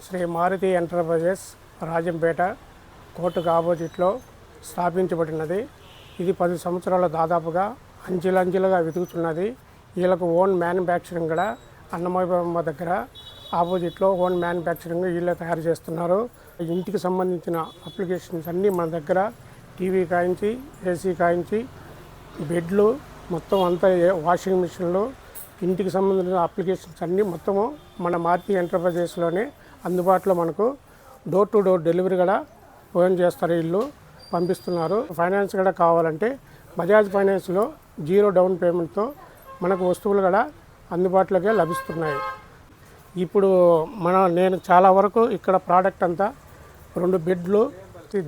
Shri Maruti enterprises Rajampet కోర్టుకు ఆపోజిట్లో స్థాపించబడినది. ఇది 10 సంవత్సరాల దాదాపుగా అంచెలంచెలుగా వెతుకుతున్నది. వీళ్ళకు ఓన్ మ్యానుఫ్యాక్చరింగ్ కూడా అన్నమయ్య దగ్గర ఆపోజిట్లో ఓన్ మ్యానుఫ్యాక్చరింగ్ వీళ్ళే తయారు చేస్తున్నారు. ఇంటికి సంబంధించిన అప్లికేషన్స్ అన్నీ మన దగ్గర టీవీ కాయించి, ఏసీ కాయించి, బెడ్లు మొత్తం అంతా, వాషింగ్ మిషన్లు, ఇంటికి సంబంధించిన అప్లికేషన్స్ అన్నీ మొత్తము మన మారుతి ఎంటర్ప్రైజెస్లోనే అందుబాటులో మనకు డోర్ టు డోర్ డెలివరీ కూడా ఫోన్ చేస్తారు, వీళ్ళు పంపిస్తున్నారు. ఫైనాన్స్ కూడా కావాలంటే బజాజ్ ఫైనాన్స్లో 0 డౌన్ పేమెంట్తో మనకు వస్తువులు కూడా అందుబాటులోకే లభిస్తున్నాయి. ఇప్పుడు నేను చాలా వరకు ఇక్కడ ప్రోడక్ట్ అంతా 2 బెడ్లు,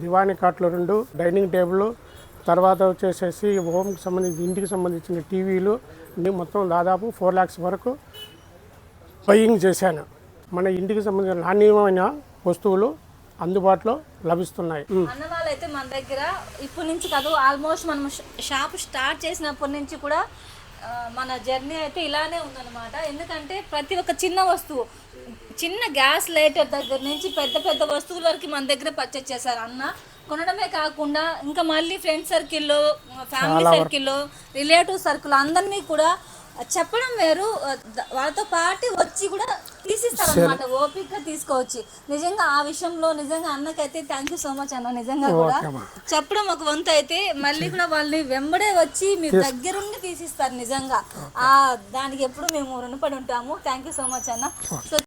దివానీ కాట్లు 2, డైనింగ్ టేబుల్, తర్వాత వచ్చేసేసి హోమ్కి సంబంధించి ఇంటికి సంబంధించిన టీవీలు అన్నీ మొత్తం దాదాపు 4 lakhs వరకు బయ్యింగ్ చేశాను. మన ఇంటికి సంబంధించిన నాణ్యమైన వస్తువులు అందుబాటులో లభిస్తున్నాయి. అన్న వాళ్ళైతే మన దగ్గర ఇప్పటి నుంచి కాదు, ఆల్మోస్ట్ మనం షాప్ స్టార్ట్ చేసినప్పటి నుంచి కూడా మన జర్నీ అయితే ఇలానే ఉందన్నమాట. ఎందుకంటే ప్రతి ఒక్క చిన్న వస్తువు, చిన్న గ్యాస్ లైటర్ దగ్గర నుంచి పెద్ద పెద్ద వస్తువుల వరకు మన దగ్గర పర్చేజ్ చేశారు అన్న. కొనడమే కాకుండా ఇంకా మళ్ళీ ఫ్రెండ్ సర్కిల్లో, ఫ్యామిలీ సర్కిల్లో, రిలేటివ్ సర్కిల్ అందరినీ కూడా చెప్పడం వేరు, వాళ్ళతో పాటు వచ్చి కూడా తీసిస్తారు అనమాట. ఓపికగా తీసుకోవచ్చు. నిజంగా ఆ విషయంలో నిజంగా అన్నకైతే థ్యాంక్ యూ సో మచ్ అన్న. నిజంగా కూడా చెప్పడం ఒక వంతు అయితే మళ్ళీ కూడా వాళ్ళని వెంబడే వచ్చి మీ దగ్గరుండి తీసిస్తారు. నిజంగా దానికి ఎప్పుడు మేము రుణపడి ఉంటాము. థ్యాంక్ యూ సో మచ్ అన్న. సో